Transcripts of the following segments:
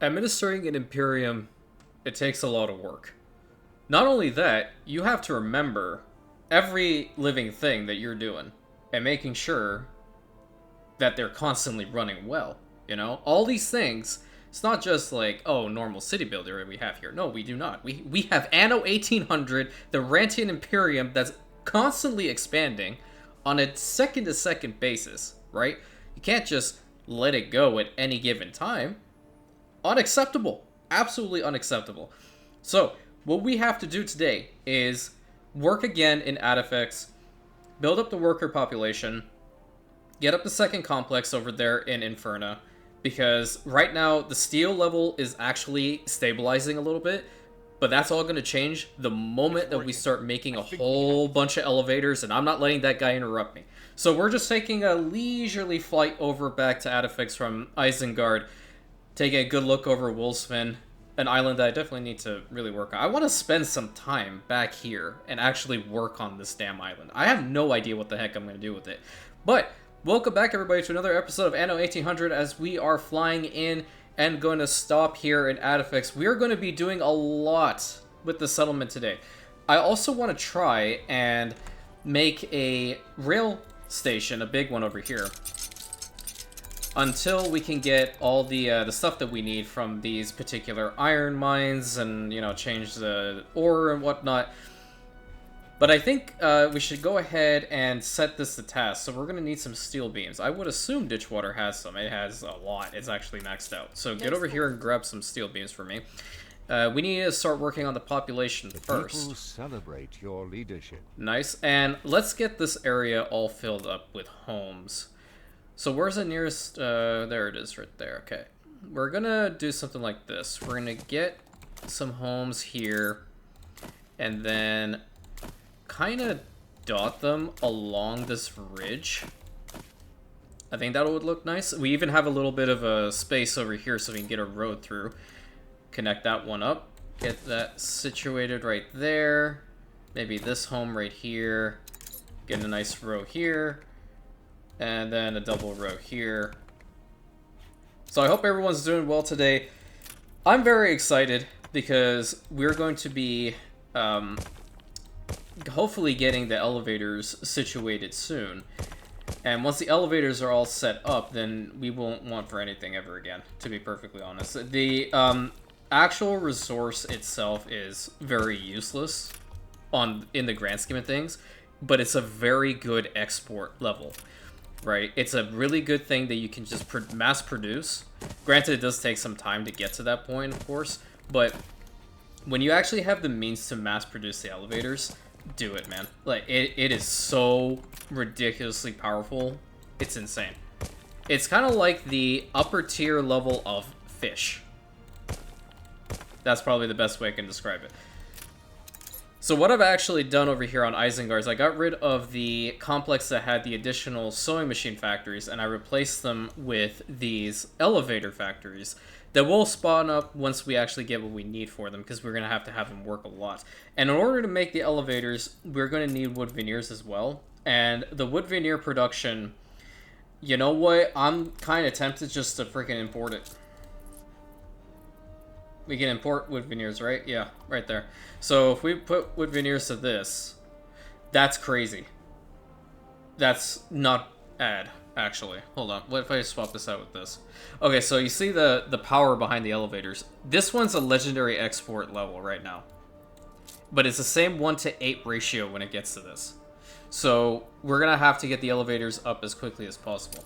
Administering an Imperium, it takes a lot of work. Not only that, you have to remember every living thing that you're doing and making sure that they're constantly running well. You know, all these things. It's not just like, oh, normal city builder we have here. No, we do not. We have Anno 1800, the Rantian Imperium that's constantly expanding on a second-to-second basis, right? You can't just let it go at any given time. Unacceptable. Absolutely unacceptable. So, what we have to do today is work again in Artifacts, build up the worker population, get up the second complex over there in Inferno, because right now the steel level is actually stabilizing a little bit, but that's all going to change the moment that we start making a whole bunch of elevators, and I'm not letting that guy interrupt me. So we're just taking a leisurely flight over back to Artifacts from Isengard, taking a good look over Wolfsman, an island that I definitely need to really work on. I want to spend some time back here and actually work on this damn island. I have no idea what the heck I'm going to do with it. But welcome back, everybody, to another episode of Anno 1800 as we are flying in and going to stop here in Artifacts. We are going to be doing a lot with the settlement today. I also want to try and make a rail station, a big one over here, until we can get all the stuff that we need from these particular iron mines and, you know, change the ore and whatnot. But I think we should go ahead and set this to task. So we're going to need some steel beams. I would assume Ditchwater has some. It has a lot. It's actually maxed out. So get over here and grab some steel beams for me. We need to start working on the population first. People celebrate your leadership. Nice. And let's get this area all filled up with homes. So where's the nearest, there it is right there, okay. We're gonna do something like this. We're gonna get some homes here, and then kind of dot them along this ridge. I think that would look nice. We even have a little bit of a space over here so we can get a road through. Connect that one up, get that situated right there. Maybe this home right here. Get a nice row here. And then a double row here. So I hope everyone's doing well today. I'm very excited because we're going to be hopefully getting the elevators situated soon. And once the elevators are all set up, then we won't want for anything ever again, to be perfectly honest. The actual resource itself is very useless in the grand scheme of things, but it's a very good export level. Right, it's a really good thing that you can just mass produce. Granted, it does take some time to get to that point, of course, but when you actually have the means to mass produce the elevators, do it, man. Like, it is so ridiculously powerful. It's insane. It's kind of like the upper tier level of fish. That's probably the best way I can describe it. So what I've actually done over here on Isengard is I got rid of the complex that had the additional sewing machine factories, and I replaced them with these elevator factories that will spawn up once we actually get what we need for them, because we're going to have them work a lot. And in order to make the elevators, we're going to need wood veneers as well. And the wood veneer production, you know what? I'm kind of tempted just to freaking import it. We can import wood veneers, right? Yeah, right there. So if we put wood veneers to this, that's crazy. That's not add, actually. Hold on. What if I swap this out with this? Okay, so you see the power behind the elevators. This one's a legendary export level right now. But it's the same 1:8 ratio when it gets to this. So we're going to have to get the elevators up as quickly as possible.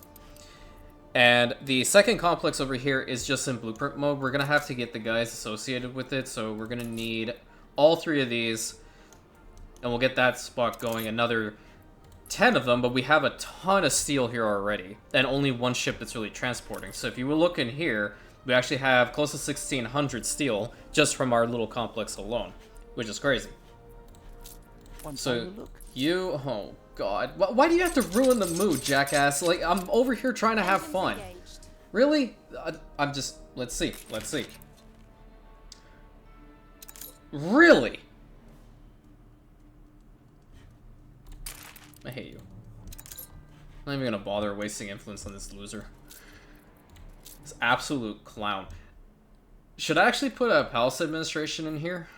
And the second complex over here is just in blueprint mode. We're going to have to get the guys associated with it. So we're going to need all 3 of these. And we'll get that spot going. Another 10 of them. But we have a ton of steel here already. And only 1 ship that's really transporting. So if you look in here, we actually have close to 1,600 steel just from our little complex alone. Which is crazy. Oh God, why do you have to ruin the mood, jackass? Like, I'm over here trying to have fun. Really? I'm just, let's see. Really? I hate you. I'm not even gonna bother wasting influence on this loser. This absolute clown. Should I actually put a palace administration in here?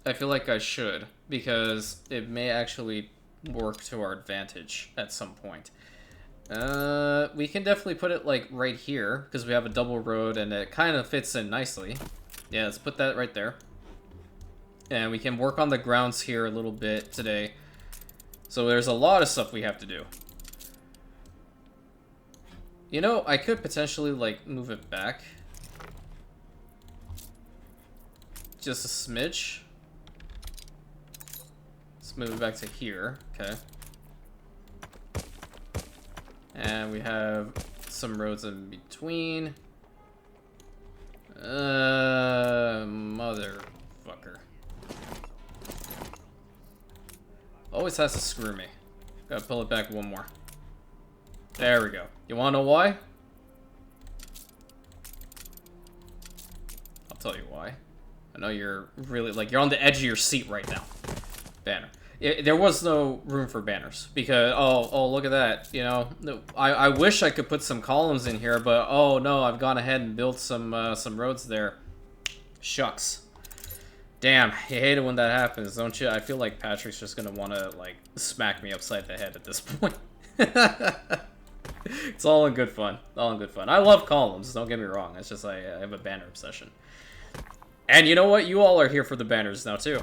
I feel like I should, because it may actually work to our advantage at some point. We can definitely put it, like, right here, because we have a double road, and it kind of fits in nicely. Yeah, let's put that right there. And we can work on the grounds here a little bit today. So there's a lot of stuff we have to do. You know, I could potentially, like, move it back. Just a smidge. Let's move it back to here. Okay. And we have some roads in between. Motherfucker. Always has to screw me. Gotta pull it back one more. There we go. You wanna know why? I'll tell you why. I know you're really, like, you're on the edge of your seat right now. Banner. There was no room for banners because oh look at that, you know. I wish I could put some columns in here, but oh no, I've gone ahead and built some roads there. Shucks. Damn, you hate it when that happens, don't you? I feel like Patrick's just gonna want to, like, smack me upside the head at this point. It's all in good fun. All in good fun. I love columns, don't get me wrong. It's just I have a banner obsession. And you know what? You all are here for the banners now too,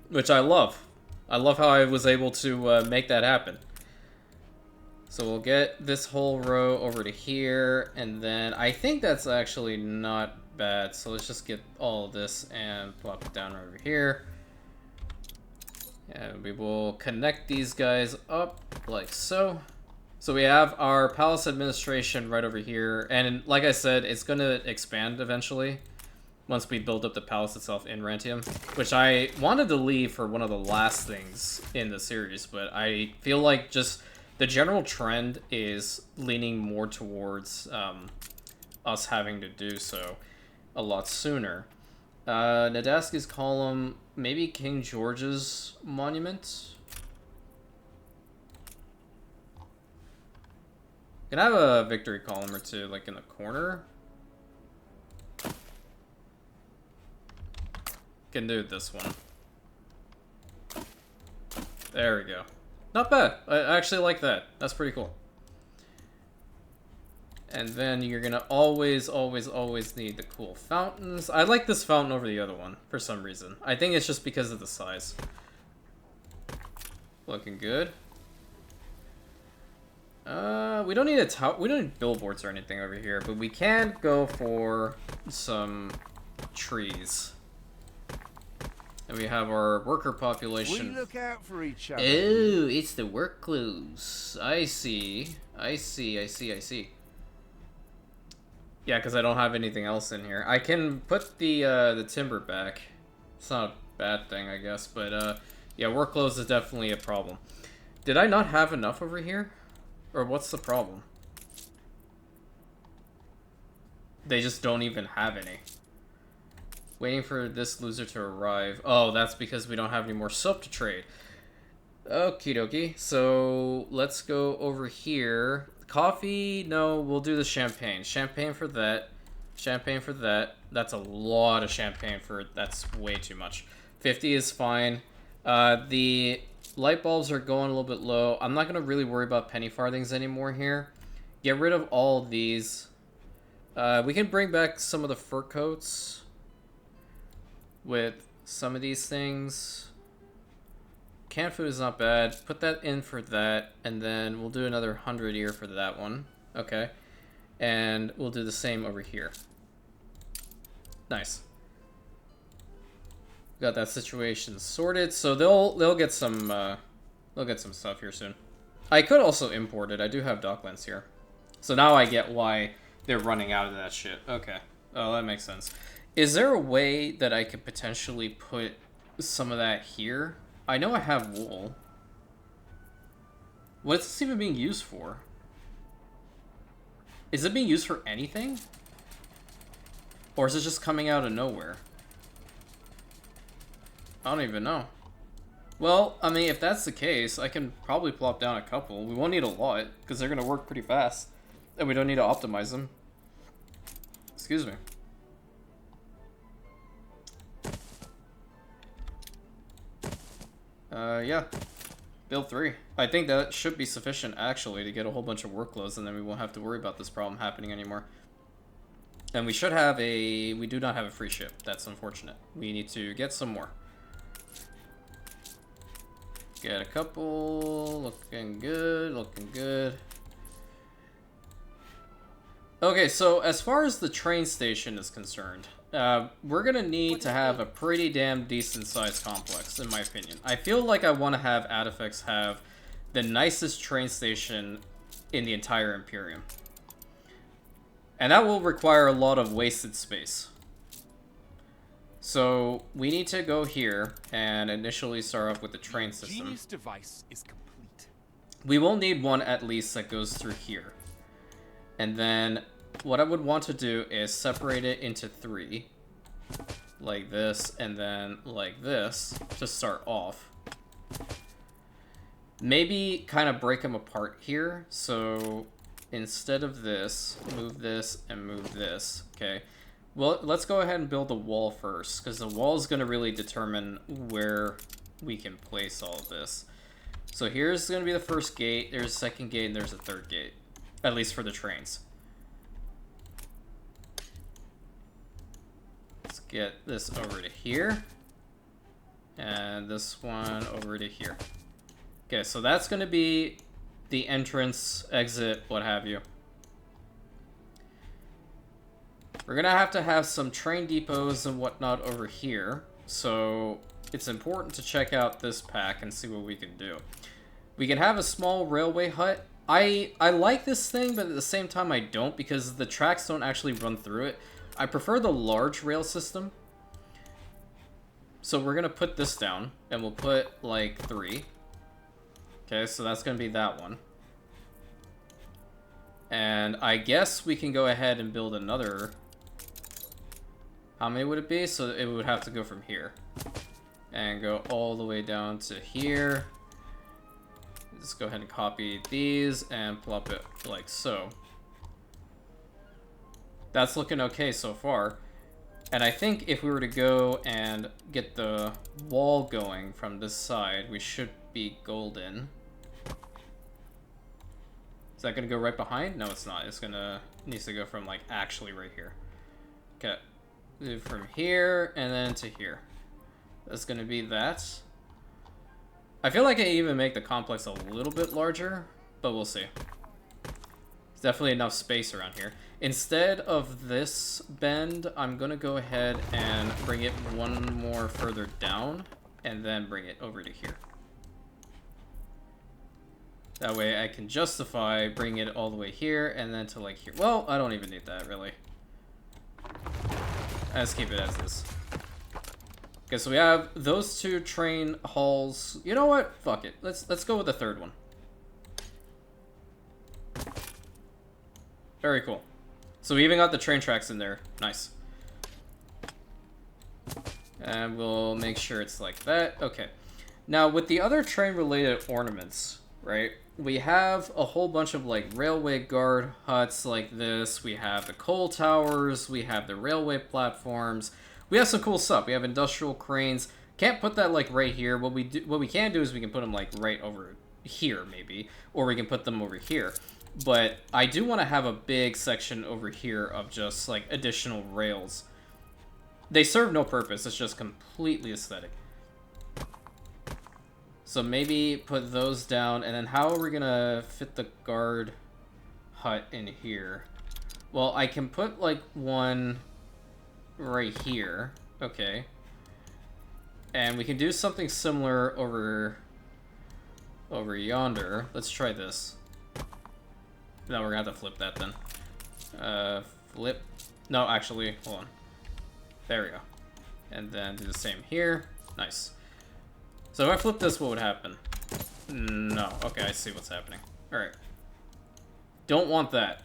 which I love. I love how I was able to make that happen. So we'll get this whole row over to here, and then I think that's actually not bad. So let's just get all of this and plop it down over here. And we will connect these guys up like so. So we have our palace administration right over here, and like I said, it's going to expand eventually. Once we build up the palace itself in Rantium, which I wanted to leave for one of the last things in the series, but I feel like just the general trend is leaning more towards us having to do so a lot sooner. Nadaski's column, maybe King George's monument. Can I have a victory column or two, like in the corner? Can do this one. There we go. Not bad. I actually like that. That's pretty cool. And then you're gonna always need the cool fountains. I like this fountain over the other one for some reason. I think it's just because of the size. Looking good. We don't need we don't need billboards or anything over here, but we can go for some trees. And we have our worker population. We look out for each other. Oh, it's the work clothes. I see. I see. Yeah, because I don't have anything else in here. I can put the timber back. It's not a bad thing, I guess. But, yeah, work clothes is definitely a problem. Did I not have enough over here? Or what's the problem? They just don't even have any. Waiting for this loser to arrive. Oh, that's because we don't have any more soap to trade. Okie dokie. So, let's go over here. Coffee? No, we'll do the champagne. Champagne for that. Champagne for that. That's a lot of champagne for... That's way too much. 50 is fine. The light bulbs are going a little bit low. I'm not going to really worry about penny farthings anymore here. Get rid of all of these. We can bring back some of the fur coats with some of these things. Canned food is not bad. Put that in for that, and then we'll do another 100 here for that one. Okay. And we'll do the same over here. Nice. Got that situation sorted, so they'll get some stuff here soon. I could also import it. I do have docklands here. So now I get why they're running out of that shit. Okay. Oh, that makes sense. Is there a way that I could potentially put some of that here? I know I have wool. What is this even being used for? Is it being used for anything? Or is it just coming out of nowhere? I don't even know. Well, I mean, if that's the case, I can probably plop down a couple. We won't need a lot, because they're going to work pretty fast. And we don't need to optimize them. Excuse me. Yeah. Build 3. I think that should be sufficient, actually, to get a whole bunch of workloads, and then we won't have to worry about this problem happening anymore. And we should have a... We do not have a free ship. That's unfortunate. We need to get some more. Get a couple. Looking good, looking good. Okay, so as far as the train station is concerned, we're gonna need to have a pretty damn decent-sized complex, in my opinion. I feel like I want to have Adifex have the nicest train station in the entire Imperium. And that will require a lot of wasted space. So we need to go here and initially start off with the train system. Genius device is complete. We will need one at least that goes through here. And then what I would want to do is separate it into 3. Like this, and then like this, to start off. Maybe kind of break them apart here. So instead of this, move this and move this. Okay. Well, let's go ahead and build the wall first, because the wall is going to really determine where we can place all of this. So here's going to be the first gate, there's a second gate, and there's a third gate. At least for the trains. Let's get this over to here. And this one over to here. Okay, so that's going to be the entrance, exit, what have you. We're going to have some train depots and whatnot over here. So it's important to check out this pack and see what we can do. We can have a small railway hut. I like this thing, but at the same time I don't, because the tracks don't actually run through it. I prefer the large rail system. So we're going to put this down, and we'll put like 3. Okay, so that's going to be that one. And I guess we can go ahead and build another. How many would it be? So it would have to go from here. And go all the way down to here. Let's go ahead and copy these and plop it like so. That's looking okay so far. And I think if we were to go and get the wall going from this side, we should be golden. Is that gonna go right behind? No, it's not. It's gonna needs to go from like actually right here. Okay, from here and then to here. That's gonna be that. I feel like I even make the complex a little bit larger, but we'll see. There's definitely enough space around here. Instead of this bend, I'm gonna go ahead and bring it one more further down and then bring it over to here. That way I can justify bringing it all the way here and then to like here. Well, I don't even need that really. Let's keep it as is. Okay, so we have those 2 train halls. You know what? Fuck it. Let's go with the third one. Very cool. So we even got the train tracks in there. Nice. And we'll make sure it's like that. Okay. Now with the other train related ornaments, right? We have a whole bunch of like railway guard huts like this. We have the coal towers. We have the railway platforms. We have some cool stuff. We have industrial cranes. Can't put that like right here. What we can do is we can put them like right over here maybe, or we can put them over here. But I do want to have a big section over here of just like additional rails. They serve no purpose. It's just completely aesthetic. So maybe put those down, and then how are we gonna fit the guard hut in here? Well, I can put like one right here. Okay. And we can do something similar over yonder. Let's try this. No, we're gonna have to flip that then. Flip. No, actually, hold on. There we go. And then do the same here. Nice. So if I flip this, what would happen? No. Okay, I see what's happening. Alright. Don't want that.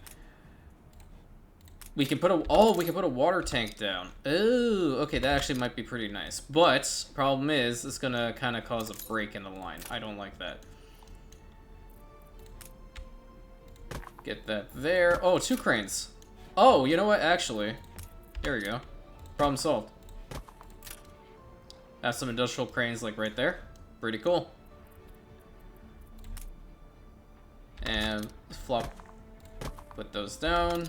We can put a water tank down. Oh, okay, that actually might be pretty nice. But problem is, it's gonna kind of cause a break in the line. I don't like that. Get that there. Oh, 2 cranes. Oh, you know what? Actually, there we go. Problem solved. Have some industrial cranes like right there. Pretty cool. And flop. Put those down.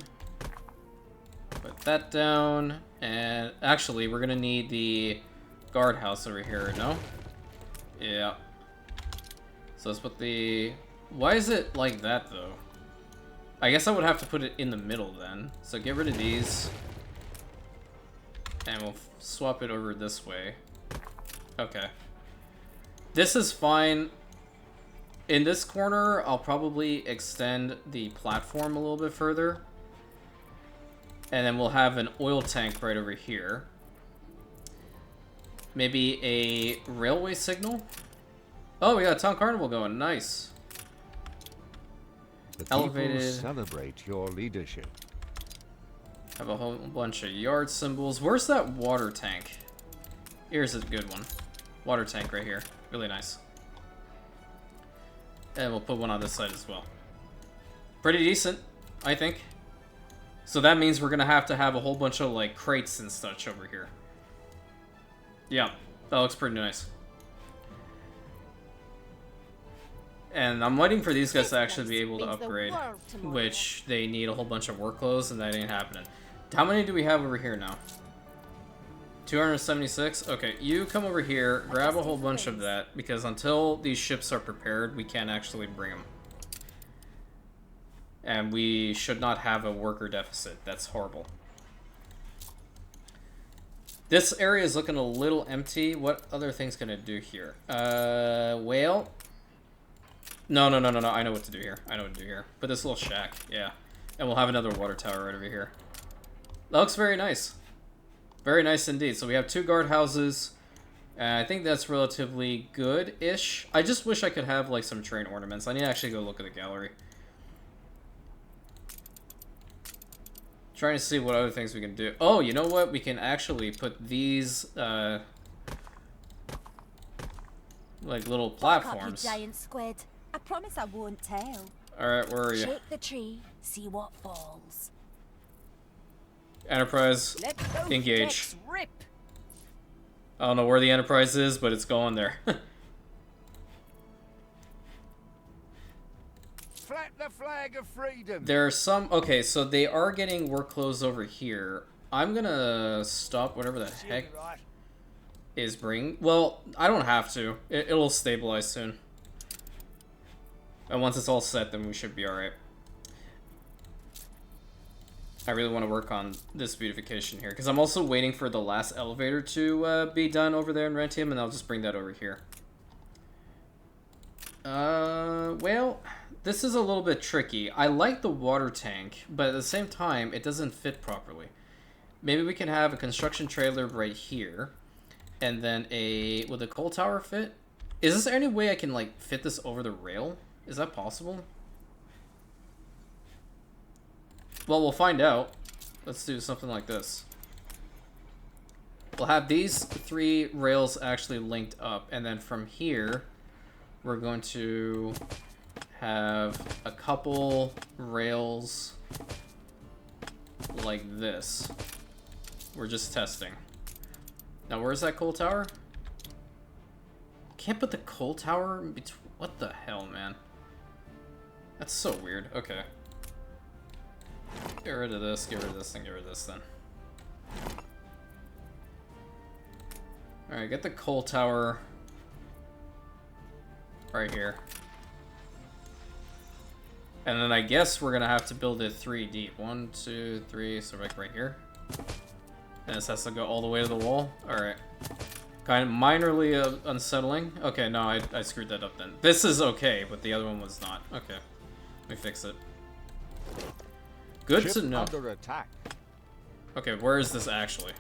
Put that down. And actually, we're gonna need the guardhouse over here, no? Yeah. So let's put the... Why is it like that, though? I guess I would have to put it in the middle, then. So get rid of these. And we'll swap it over this way. Okay. This is fine. In this corner, I'll probably extend the platform a little bit further. And then we'll have an oil tank right over here. Maybe a railway signal? Oh, we got a town carnival going. Nice. The Elevated. people celebrate your leadership. Have a whole bunch of yard symbols. Where's that water tank? Here's a good one. Water tank right here. Really nice. And we'll put one on this side as well. Pretty decent, I think. So that means we're gonna have to have a whole bunch of like crates and such over here. Yeah, that looks pretty nice. And I'm waiting for these guys to actually be able to upgrade, which they need a whole bunch of work clothes, and that ain't happening. How many do we have over here now? 276? Okay, you come over here, grab a whole bunch of that, because until these ships are prepared, we can't actually bring them. And we should not have a worker deficit. That's horrible. This area is looking a little empty. What other things can I do here? Whale? No. I know what to do here. Put this little shack, yeah. And we'll have another water tower right over here. That looks very nice. Very nice indeed. So we have 2 guardhouses. I think that's relatively good-ish. I just wish I could have, like, some train ornaments. I need to actually go look at the gallery. Trying to see what other things we can do. Oh, you know what? We can actually put these, like, little platforms. Giant squid. I promise I won't tell. Alright, where are you? Shake the tree, see what falls. Enterprise, Let those engage. decks rip. I don't know where the Enterprise is, but it's going there. Flap the flag of freedom. There are some... Okay, so they are getting work clothes over here. I'm gonna stop whatever the heck is bringing... Well, I don't have to. It'll stabilize soon. And once it's all set, then we should be alright. I really want to work on this beautification here, because I'm also waiting for the last elevator to be done over there in Rantium, and I'll just bring that over here. Well, this is a little bit tricky. I like the water tank, but at the same time, it doesn't fit properly. Maybe we can have a construction trailer right here, and then a... Would the coal tower fit? Is there any way I can, like, fit this over the rail? Is that possible? Well, we'll find out. Let's do something like this. We'll have these 3 rails actually linked up, and then from here, we're going to have a couple rails like this. We're just testing. Now, where's that coal tower? Can't put the coal tower in between. What the hell, man? That's so weird. Okay. Get rid of this, and get rid of this then. Alright, get the coal tower right here. And then I guess we're gonna have to build it 3 deep. 1, 2, 3, so like right here. And this has to go all the way to the wall. Alright. Kind of minorly unsettling. Okay, no, I screwed that up then. This is okay, but the other one was not. Okay. Let me fix it. Good to know. Under attack. Okay, where is this actually?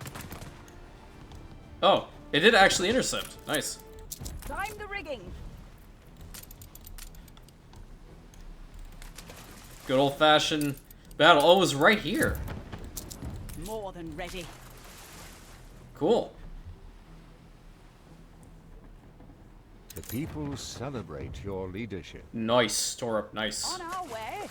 Oh, it did actually intercept. Nice. Time the rigging. Good old-fashioned battle. Oh, it was right here. More than ready. Cool. The people celebrate your leadership. Nice. Store up. Nice. On our way.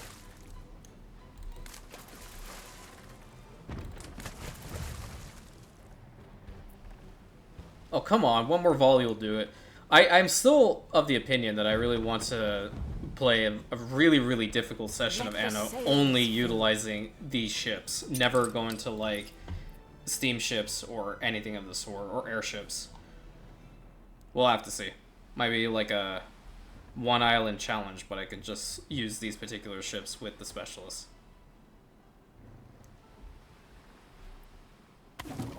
Oh, come on. One more volley will do it. I'm still of the opinion that I really want to play a really, really difficult session of Anno only utilizing these ships, never going to like steamships or anything of the sort, or airships. We'll have to see. Might be like a one island challenge, but I could just use these particular ships with the specialists.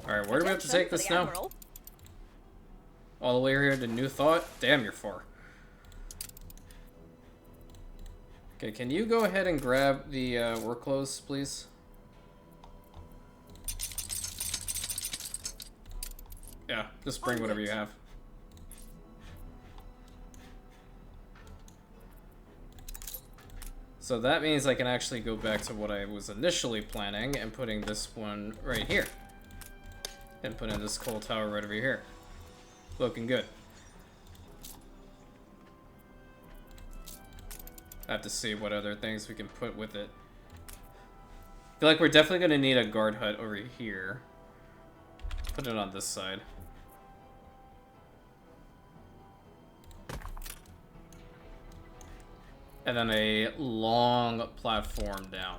Alright, where do we have to take this now? All the way here to New Thought? Damn, you're far. Okay, can you go ahead and grab the work clothes, please? Yeah, just bring whatever you have. So that means I can actually go back to what I was initially planning and putting this one right here. And put in this coal tower right over here. Looking good. I have to see what other things we can put with it. I feel like we're definitely going to need a guard hut over here. Put it on this side. And then a long platform down.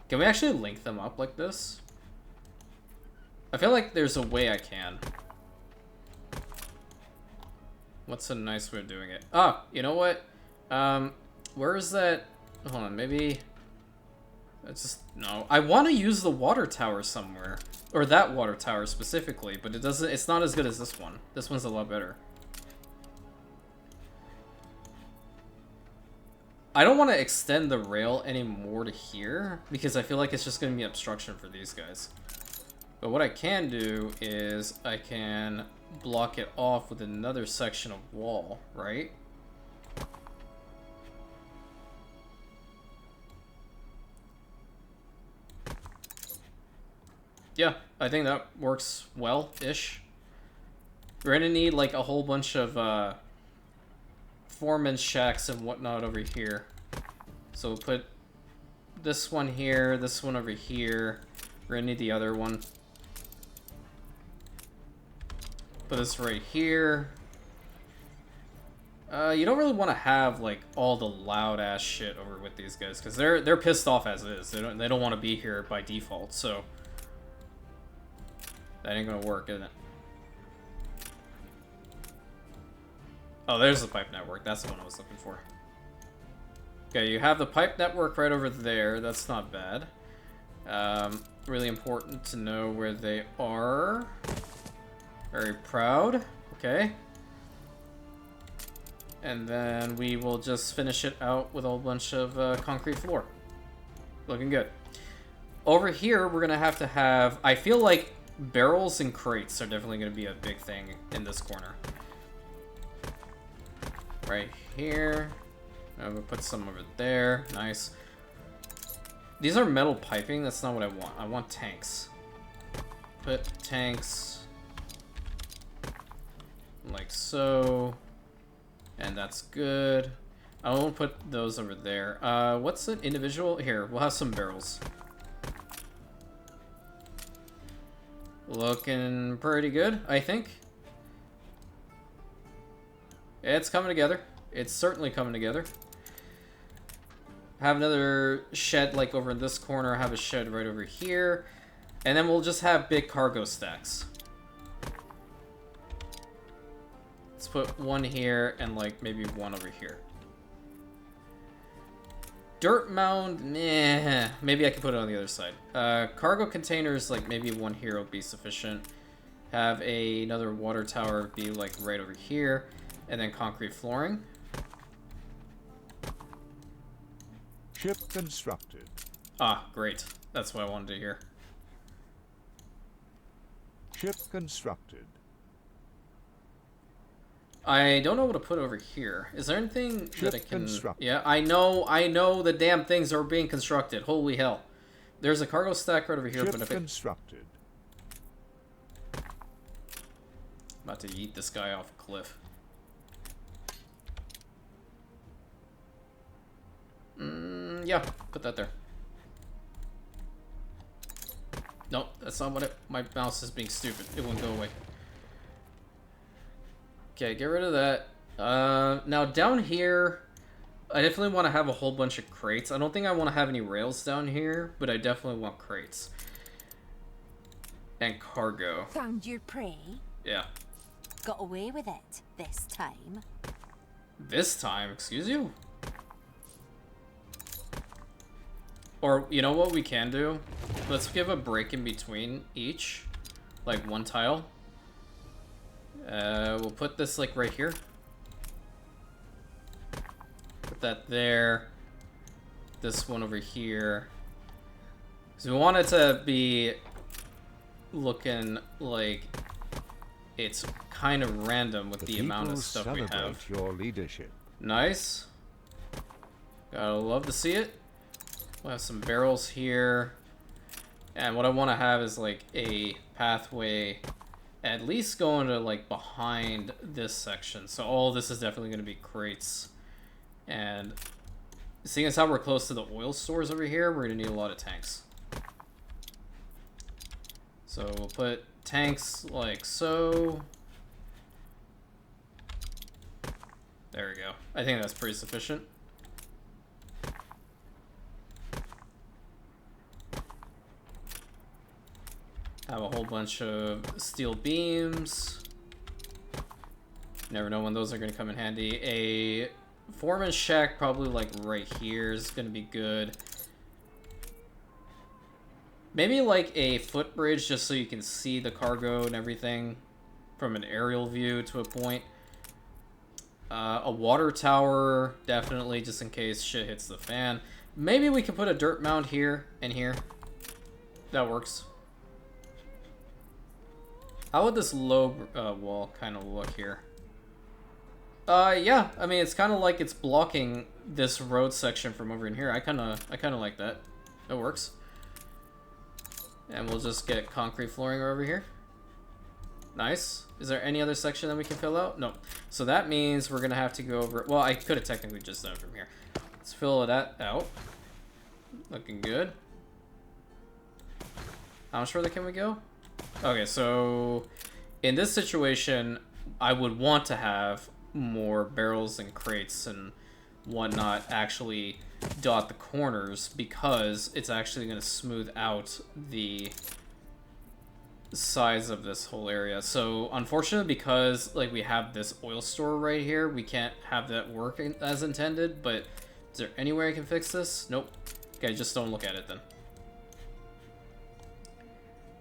Can we actually link them up like this? I feel like there's a way I can. What's a nice way of doing it? Ah, you know what? Where is that? Hold on, maybe... It's just... No. I want to use the water tower somewhere. Or that water tower specifically, but it doesn't... It's not as good as this one. This one's a lot better. I don't want to extend the rail anymore to here, because I feel like it's just going to be obstruction for these guys. But what I can do is I can block it off with another section of wall, right? Yeah, I think that works well-ish. We're gonna need like a whole bunch of foreman shacks and whatnot over here. So we'll put this one here, this one over here. We're gonna need the other one. Put this right here. You don't really want to have like all the loud ass shit over with these guys because they're pissed off as is. They don't want to be here by default. So that ain't gonna work, is it? Oh, there's the pipe network. That's the one I was looking for. Okay, you have the pipe network right over there. That's not bad. Really important to know where they are. Very proud. Okay. And then we will just finish it out with a whole bunch of concrete floor. Looking good. Over here, we're going to have... I feel like barrels and crates are definitely going to be a big thing in this corner. Right here. I'm going to put some over there. Nice. These are metal piping. That's not what I want. I want tanks. Put tanks... like so, and that's good. I won't put those over there. What's an individual? Here, we'll have some barrels. Looking pretty good, I think. It's coming together. It's certainly coming together. Have another shed like over in this corner. Have a shed right over here. And then we'll just have big cargo stacks. Let's put one here and like maybe one over here. Dirt mound, meh. Maybe I can put it on the other side. Cargo containers, like maybe one here will be sufficient. Have another water tower be like right over here. And then concrete flooring. Ship constructed. Ah, great. That's what I wanted to hear. Ship constructed. I don't know what to put over here. Is there anything Ship that I can... constructed. Yeah, I know the damn things are being constructed. Holy hell. There's a cargo stack right over here, Ship but if it... constructed. About to yeet this guy off a cliff. Yeah, put that there. Nope, that's not what it... My mouse is being stupid. It won't go away. Okay, get rid of that. Now down here, I definitely want to have a whole bunch of crates. I don't think I want to have any rails down here, but I definitely want crates. And cargo. Found your prey? Yeah. Got away with it this time. This time, excuse you? Or, you know what we can do? Let's give a break in between each. Like one tile. We'll put this like right here. Put that there. This one over here. So we want it to be looking like it's kind of random with the amount of stuff we have. Your leadership. Nice. Gotta love to see it. We'll have some barrels here. And what I want to have is like a pathway at least going to like behind this section. So all this is definitely going to be crates. And seeing as how we're close to the oil stores over here, we're going to need a lot of tanks. So we'll put tanks like so. There we go. I think that's pretty sufficient. Have a whole bunch of steel beams. Never know when those are going to come in handy. A foreman's shack probably like right here is going to be good. Maybe like a footbridge just so you can see the cargo and everything from an aerial view to a point. A water tower, definitely, just in case shit hits the fan. Maybe we can put a dirt mound here and here. That works. How would this low wall kind of look here? Yeah, I mean, it's kind of like it's blocking this road section from over in here. I kind of like that. That works. And we'll just get concrete flooring over here. Nice. Is there any other section that we can fill out? No. So that means we're going to have to go over... Well, I could have technically just done it from here. Let's fill that out. Looking good. How much further can we go? Okay, so in this situation, I would want to have more barrels and crates and whatnot actually dot the corners because it's actually going to smooth out the size of this whole area. So unfortunately, because like we have this oil store right here, we can't have that work as intended. But is there any way I can fix this? Nope. Okay, just don't look at it then.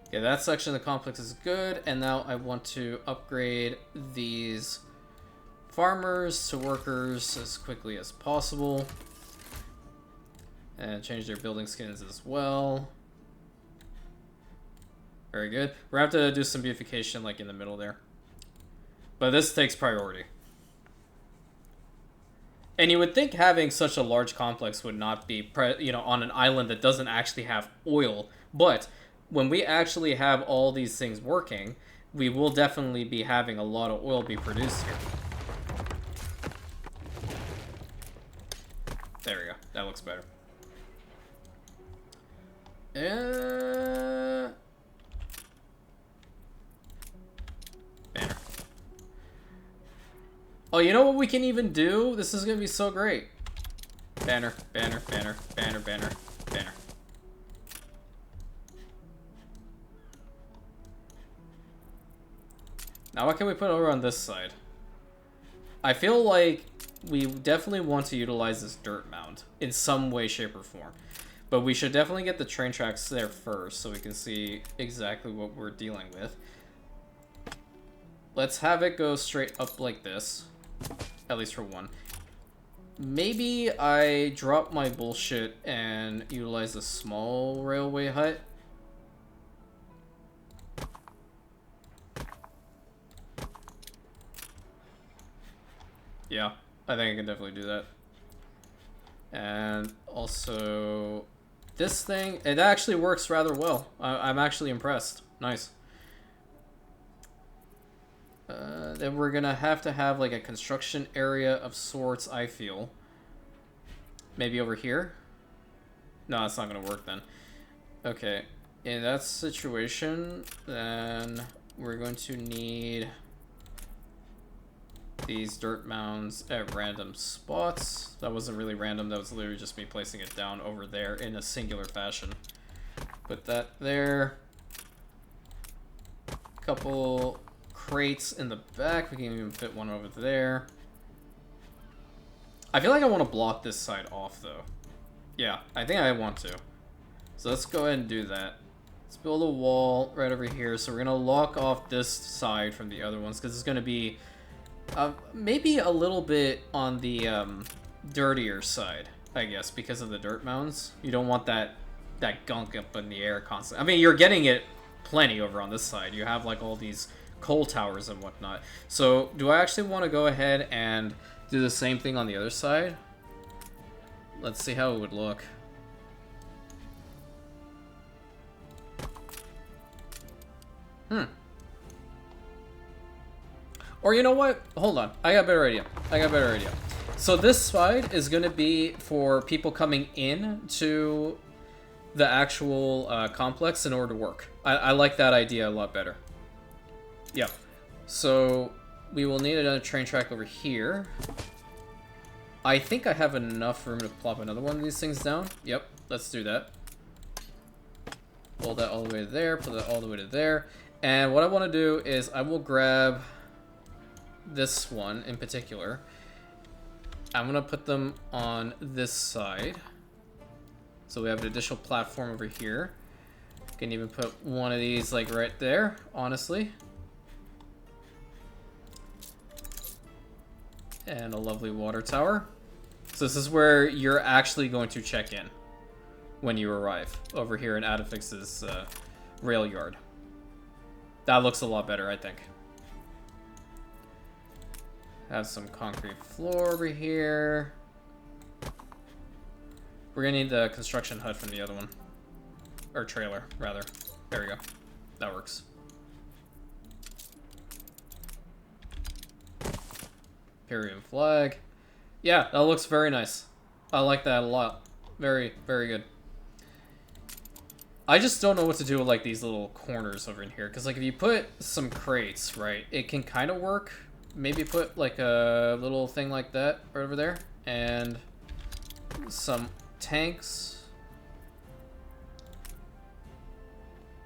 Okay, that section of the complex is good, and now I want to upgrade these farmers to workers as quickly as possible. And change their building skins as well. Very good. We're going to have to do some beautification like in the middle there. But this takes priority. And you would think having such a large complex would not be, on an island that doesn't actually have oil. But when we actually have all these things working, we will definitely be having a lot of oil be produced here. There we go. That looks better. Banner. Oh, you know what we can even do? This is gonna be so great. Banner, banner, banner, banner, banner, banner. Now what can we put over on this side? I feel like we definitely want to utilize this dirt mound in some way, shape, or form. But we should definitely get the train tracks there first so we can see exactly what we're dealing with. Let's have it go straight up like this. At least for one. Maybe I drop my bullshit and utilize a small railway hut. Yeah, I think I can definitely do that. And also, this thing, it actually works rather well. I'm actually impressed. Nice. Then we're gonna have to have like a construction area of sorts, I feel. Maybe over here? No, that's not gonna work then. Okay, in that situation, then we're going to need these dirt mounds at random spots. That wasn't really random, that was literally just me placing it down over there in a singular fashion. Put that there. Couple crates in the back. We can even fit one over there. I feel like I want to block this side off though. Yeah, I think I want to. So let's go ahead and do that. Let's build a wall right over here. So we're going to lock off this side from the other ones because it's going to be maybe a little bit on the dirtier side, I guess, because of the dirt mounds. You don't want that gunk up in the air constantly. I mean, you're getting it plenty over on this side. You have like all these coal towers and whatnot. So do I actually want to go ahead and do the same thing on the other side? Let's see how it would look. Or you know what? Hold on. I got a better idea. So this side is going to be for people coming in to the actual complex in order to work. I like that idea a lot better. Yep. So we will need another train track over here. I think I have enough room to plop another one of these things down. Yep, let's do that. Pull that all the way to there, pull that all the way to there. And what I want to do is I will grab this one in particular. I'm going to put them on this side. So we have an additional platform over here. Can even put one of these like right there, honestly. And a lovely water tower. So this is where you're actually going to check in when you arrive over here in Adafix's rail yard. That looks a lot better, I think. Have some concrete floor over here. We're gonna need the construction hut from the other one. Or trailer, rather. There we go. That works. Imperium flag. Yeah, that looks very nice. I like that a lot. Very, very good. I just don't know what to do with like these little corners over in here. Because like if you put some crates, right, it can kind of work. Maybe put like a little thing like that right over there. And some tanks.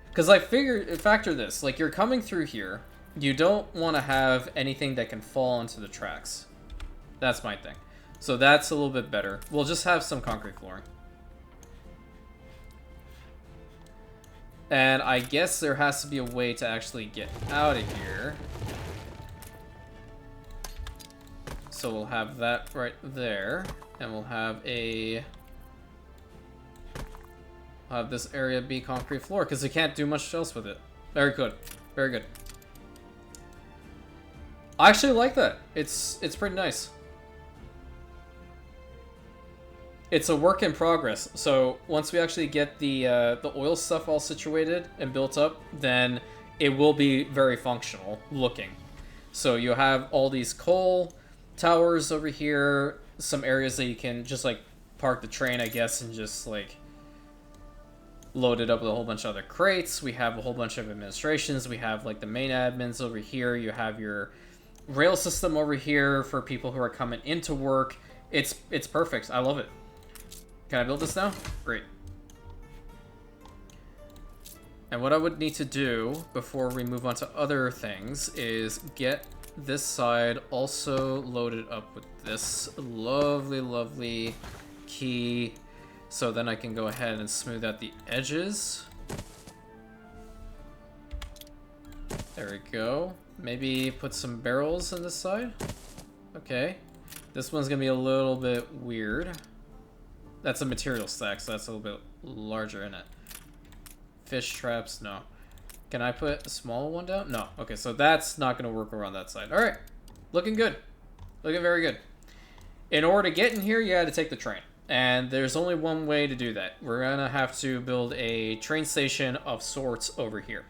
Because like factor this. Like you're coming through here. You don't want to have anything that can fall onto the tracks. That's my thing. So that's a little bit better. We'll just have some concrete flooring. And I guess there has to be a way to actually get out of here. So we'll have that right there. And we'll have this area be concrete floor because we can't do much else with it. Very good. Very good. I actually like that. It's pretty nice. It's a work in progress. So once we actually get the oil stuff all situated and built up, then it will be very functional looking. So you have all these coal towers over here, some areas that you can just like park the train, I guess, and just like load it up with a whole bunch of other crates. We have a whole bunch of administrations. We have like the main admins over here. You have your rail system over here for people who are coming into work. It's perfect. I love it. Can I build this now? Great. And what I would need to do before we move on to other things is get this side also loaded up with this lovely key, so then I can go ahead and smooth out the edges. There we go. Maybe put some barrels on this side. Okay. This one's gonna be a little bit weird. That's a material stack, so that's a little bit larger in it. Fish traps, no. Can I put a small one down? No. Okay, so that's not gonna work around that side. Alright. Looking good. Looking very good. In order to get in here, you had to take the train. And there's only one way to do that. We're gonna have to build a train station of sorts over here.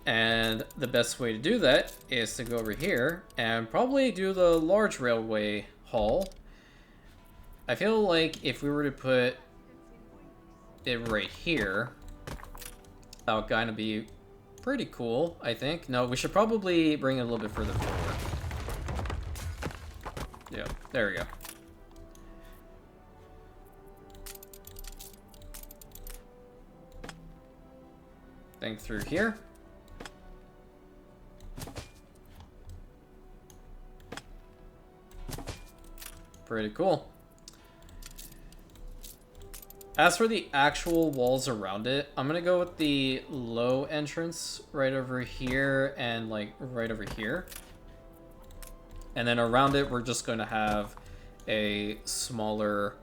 And the best way to do that is to go over here and probably do the large railway haul. I feel like if we were to put it right here, that would kind of be pretty cool, I think. No, we should probably bring it a little bit further forward. There we go. Thing through here. Pretty cool. As for the actual walls around it, I'm gonna go with the low entrance right over here and like right over here. And then around it, we're just going to have a smaller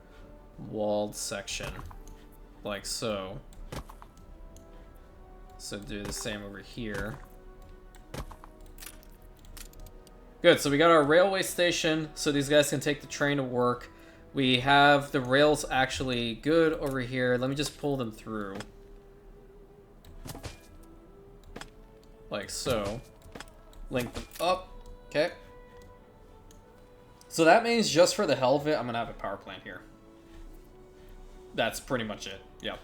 walled section, like so. So do the same over here. Good, so we got our railway station, so these guys can take the train to work. We have the rails actually good over here. Let me just pull them through. Like so. Link them up. Okay. So that means just for the hell of it, I'm going to have a power plant here. That's pretty much it. Yep.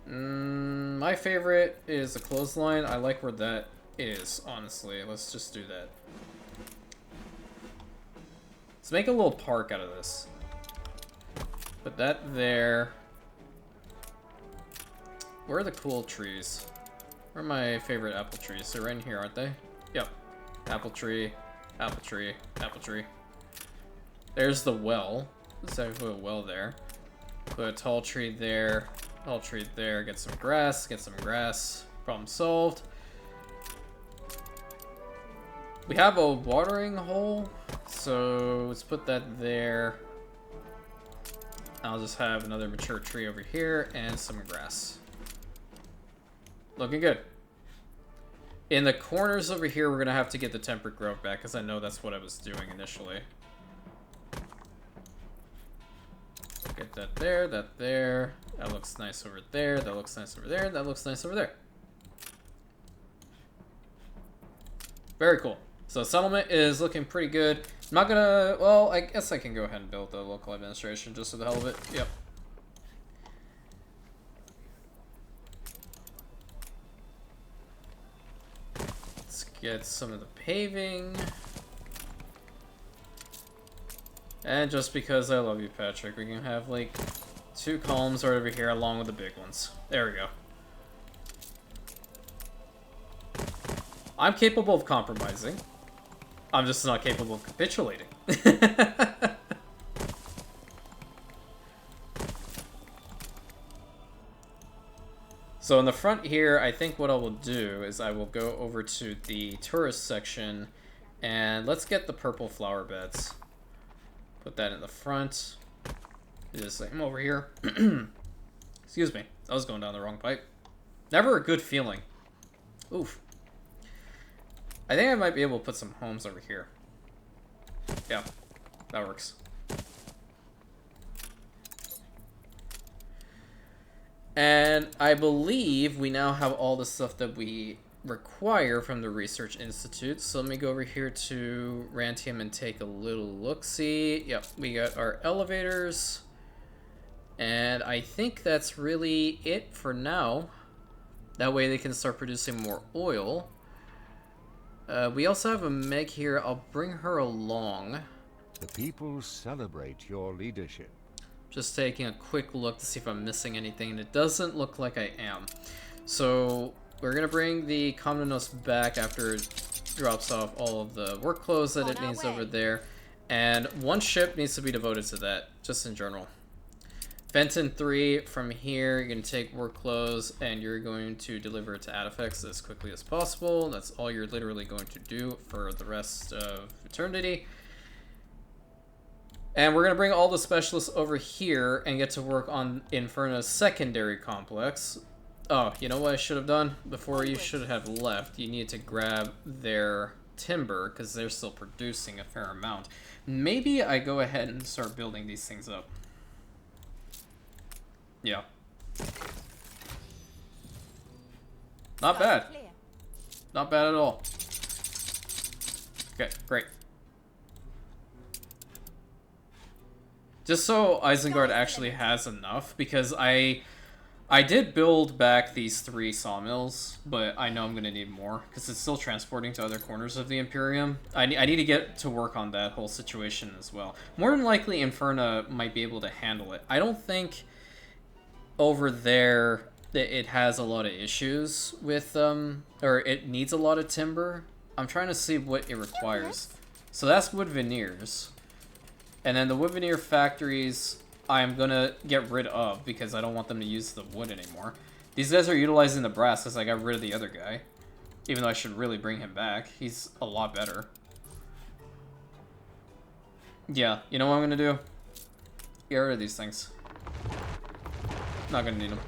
My favorite is the clothesline. I like where that is, honestly. Let's just do that. Let's make a little park out of this. Put that there. Where are the cool trees? Where are my favorite apple trees? They're right in here, aren't they? Yep. Apple tree, apple tree, apple tree. There's the well. Let's have a well there. Put a tall tree there. Tall tree there. Get some grass. Get some grass. Problem solved. We have a watering hole. So let's put that there. I'll just have another mature tree over here and some grass. Looking good. In the corners over here, we're going to have to get the temperate growth back, because I know that's what I was doing initially. Get that there, that there. That looks nice over there, that looks nice over there, that looks nice over there. Very cool. So settlement is looking pretty good. I'm not going to... Well, I guess I can go ahead and build the local administration just for the hell of it. Yep. Get some of the paving. And just because I love you, Patrick, we can have like 2 columns right over here along with the big ones. There we go. I'm capable of compromising. I'm just not capable of capitulating. So in the front here, I think what I will do is I will go over to the tourist section and let's get the purple flower beds. Put that in the front. Do the same over here. Excuse me, I was going down the wrong pipe. Never a good feeling. Oof. I think I might be able to put some homes over here. Yeah, that works. And I believe we now have all the stuff that we require from the Research Institute. So let me go over here to Rantium and take a little look-see. Yep, we got our elevators. And I think that's really it for now. That way they can start producing more oil. We also have a Meg here. I'll bring her along. The people celebrate your leadership. Just taking a quick look to see if I'm missing anything, and it doesn't look like I am. So we're going to bring the Commonos back after it drops off all of the work clothes that it needs over there. And 1 ship needs to be devoted to that, just in general. Fenton 3, from here, you're going to take work clothes, and you're going to deliver it to Adifex as quickly as possible. That's all you're literally going to do for the rest of eternity. And we're going to bring all the specialists over here and get to work on Inferno's secondary complex. Oh, you know what I should have done? Before you should have left, you need to grab their timber, because they're still producing a fair amount. Maybe I go ahead and start building these things up. Yeah. Not bad. Not bad at all. Okay, great. Just so Isengard actually has enough, because I I did build back these 3 sawmills, but I know I'm going to need more, because it's still transporting to other corners of the Imperium. I need to get to work on that whole situation as well. More than likely, Inferno might be able to handle it. I don't think over there that it has a lot of issues with, or it needs a lot of timber. I'm trying to see what it requires. So that's wood veneers. And then the wood veneer factories I'm gonna get rid of because I don't want them to use the wood anymore. These guys are utilizing the brass because I got rid of the other guy. Even though I should really bring him back. He's a lot better. Yeah, you know what I'm gonna do? Get rid of these things. Not gonna need them.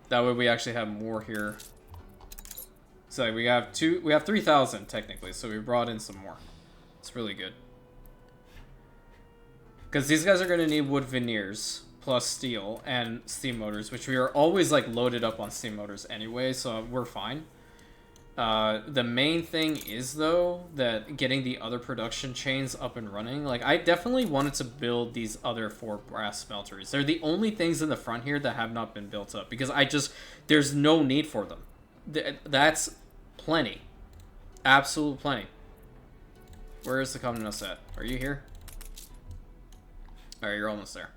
That way we actually have more here. So we have 3,000 technically, so we brought in some more. It's really good. Because these guys are going to need wood veneers, plus steel, and steam motors, which we are always, like, loaded up on steam motors anyway, so we're fine. The main thing is, though, that getting the other production chains up and running, like, I definitely wanted to build these other 4 brass smelters. They're the only things in the front here that have not been built up, because there's no need for them. That's plenty. Absolute plenty. Where is the commonwealth at? Are you here? Alright, you're almost there.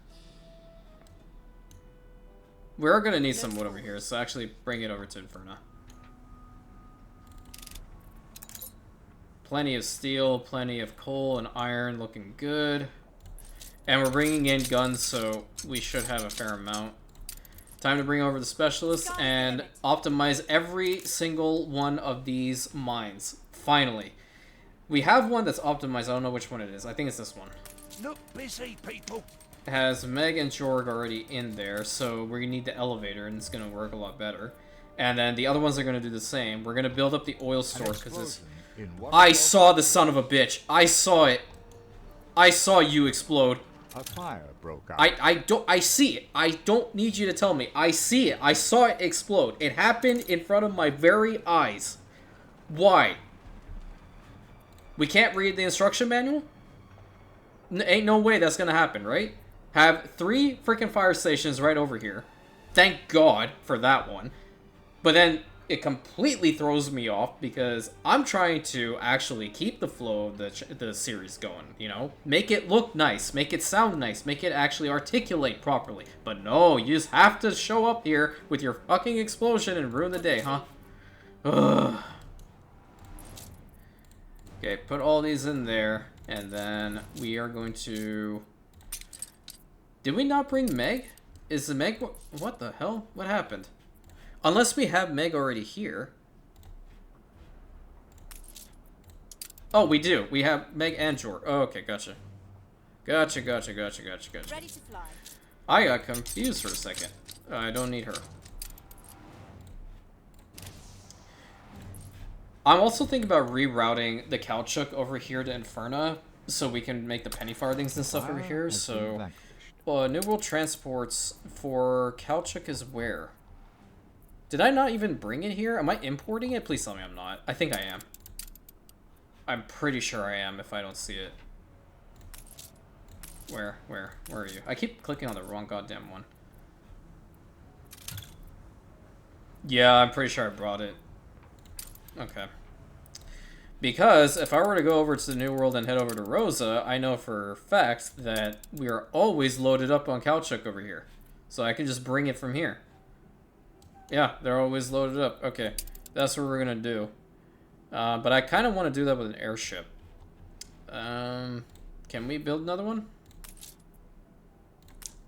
We're gonna need some wood over here, so actually bring it over to Inferno. Plenty of steel, plenty of coal and iron, looking good. And we're bringing in guns, so we should have a fair amount. Time to bring over the specialists and optimize every single one of these mines. Finally. We have one that's optimized. I don't know which one it is. I think it's this one. Look busy, people. It has Meg and Jorg already in there, so we need the elevator, and it's going to work a lot better. And then the other ones are going to do the same. We're going to build up the oil store, because I saw the son of a bitch. I saw it. I saw you explode. A fire broke out. I see it. I don't need you to tell me. I see it. I saw it explode. It happened in front of my very eyes. Why? We can't read the instruction manual? Ain't no way that's gonna happen, right? Have 3 freaking fire stations right over here. Thank God for that one. But then it completely throws me off because I'm trying to actually keep the flow of the series going, you know? Make it look nice, make it sound nice, make it actually articulate properly. But no, you just have to show up here with your fucking explosion and ruin the day, huh? Ugh. Okay, put all these in there, and then we are going to... Did we not bring Meg? Is the Meg... What the hell? What happened? Unless we have Meg already here. Oh, we do. We have Meg and Jorg. Oh, okay, gotcha. Gotcha. Ready to fly. I got confused for a second. I don't need her. I'm also thinking about rerouting the Calchuk over here to Inferno, so we can make the penny farthings and stuff over here. So, New World transports for Calchuk is where? Did I not even bring it here? Am I importing it? Please tell me I'm not. I think I am. I'm pretty sure I am if I don't see it. Where are you? I keep clicking on the wrong goddamn one. Yeah, I'm pretty sure I brought it. Okay. Because if I were to go over to the New World and head over to Rosa, I know for a fact that we are always loaded up on Calchuk over here. So I can just bring it from here. Yeah, they're always loaded up. Okay, that's what we're gonna do. But I kind of want to do that with an airship. Can we build another one?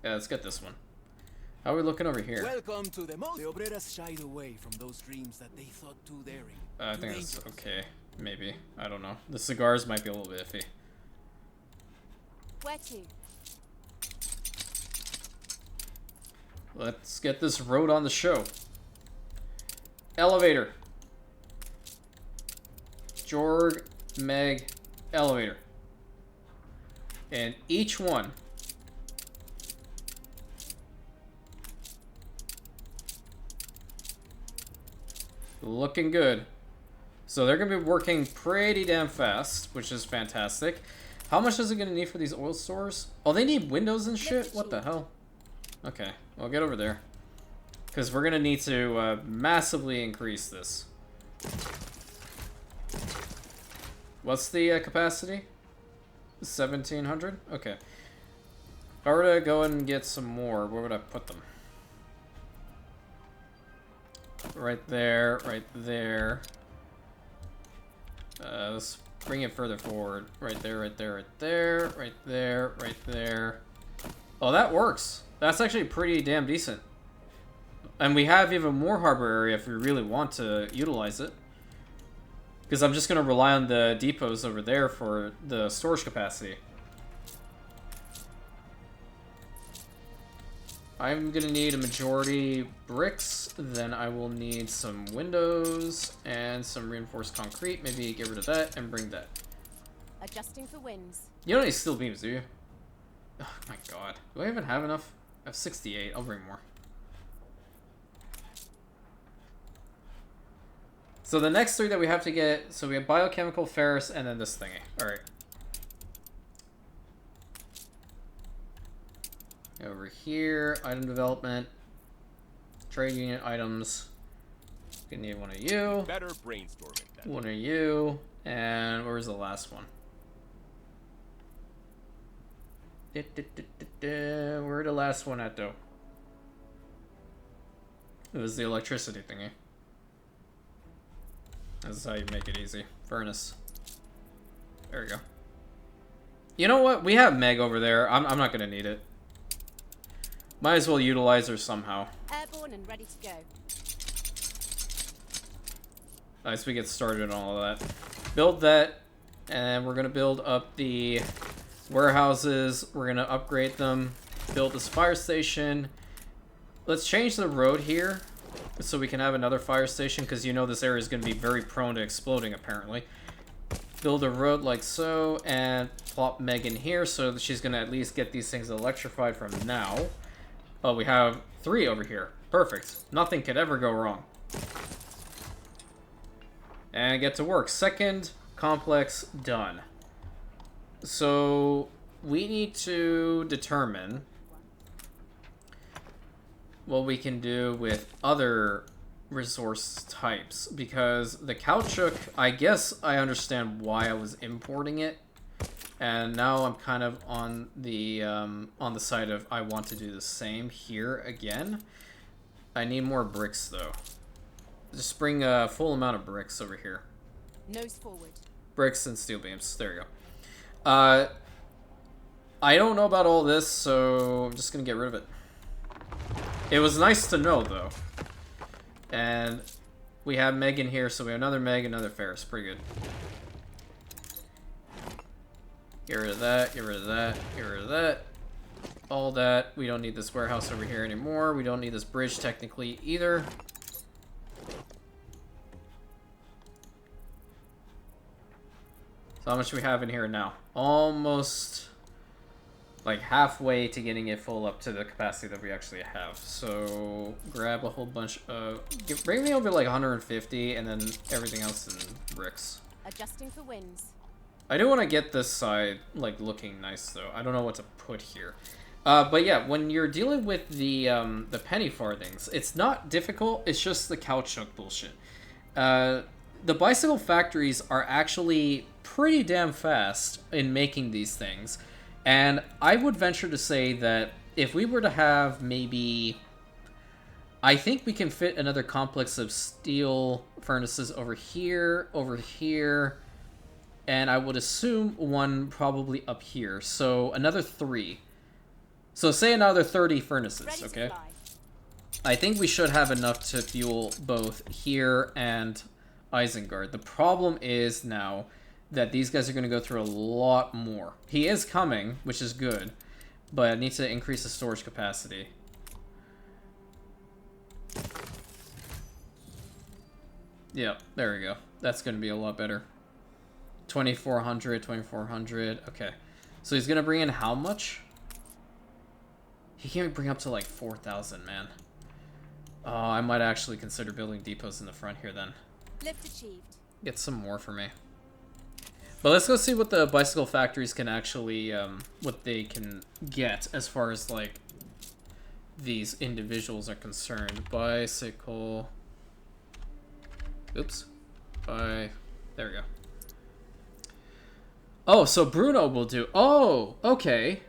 Yeah, let's get this one. How are we looking over here? Welcome to the most. The Obreras shied away from those dreams that they thought too daring. I think that's okay. Maybe. I don't know. The cigars might be a little bit iffy. Where to? Let's get this road on the show. Elevator. Jorg, Meg, elevator. And each one looking good. So they're going to be working pretty damn fast, which is fantastic. How much is it gonna need for these oil stores? Oh, they need windows and shit? What the hell? Okay, well, get over there. Because we're gonna need to massively increase this. What's the capacity? 1,700? Okay. If I were to go and get some more, where would I put them? Right there, right there. Let's bring it further forward. Right there, right there, right there, right there, right there. Oh, that works. That's actually pretty damn decent. And we have even more harbor area if we really want to utilize it. Because I'm just going to rely on the depots over there for the storage capacity. I'm going to need a majority bricks. Then I will need some windows and some reinforced concrete. Maybe get rid of that and bring that. Adjusting for winds. You don't need steel beams, do you? Oh my god. Do I even have enough? I have 68. I'll bring more. So the next three that we have to get, so we have biochemical, ferrous, and then this thingy. Alright. Over here, item development, trade union items. Gonna need one of you. Better brainstorming. One of you. And where's the last one? Where'd the last one at, though? It was the electricity thingy. This is how you make it easy. Furnace. There we go. You know what? We have Meg over there. I'm not gonna need it. Might as well utilize her somehow. Airborne and ready to go. Nice, we get started on all of that. Build that, and we're gonna build up the warehouses. We're gonna upgrade them. Build this fire station. Let's change the road here so we can have another fire station, because you know this area is going to be very prone to exploding, apparently. Build a road like so, and plop Meg in here so that she's going to at least get these things electrified from now. Oh, we have 3 over here. Perfect. Nothing could ever go wrong. And get to work. Second complex done. So we need to determine what we can do with other resource types, because the caoutchouc, I guess I understand why I was importing it, and now I'm kind of on the side of I want to do the same here again. I need more bricks though. Just bring a full amount of bricks over here. Nose forward. Bricks and steel beams. There you go. I don't know about all this, so I'm just gonna get rid of it. It was nice to know, though. And we have Meg in here, so we have another Meg, another Ferris. Pretty good. Get rid of that, get rid of that, get rid of that. All that. We don't need this warehouse over here anymore. We don't need this bridge, technically, either. So how much do we have in here now? Almost like halfway to getting it full up to the capacity that we actually have. So grab a whole bunch of, bring me over like 150, and then everything else in bricks. Adjusting for winds. I do want to get this side like looking nice though. I don't know what to put here. But yeah, when you're dealing with the penny farthings, it's not difficult. It's just the caoutchouc bullshit. The bicycle factories are actually pretty damn fast in making these things. And I would venture to say that if we were to have maybe, I think we can fit another complex of steel furnaces over here, and I would assume one probably up here. So another 3. So say another 30 furnaces, okay? I think we should have enough to fuel both here and Isengard. The problem is now that these guys are going to go through a lot more. He is coming, which is good, but I need to increase the storage capacity. Yep, there we go. That's going to be a lot better. 2,400, 2,400. Okay. So he's going to bring in how much? He can't bring up to like 4,000, man. Oh, I might actually consider building depots in the front here then. Lift achieved. Get some more for me. But let's go see what the bicycle factories can actually, what they can get as far as, like, these individuals are concerned. Bicycle. Oops. There we go. Oh, so Bruno will do. Oh, okay.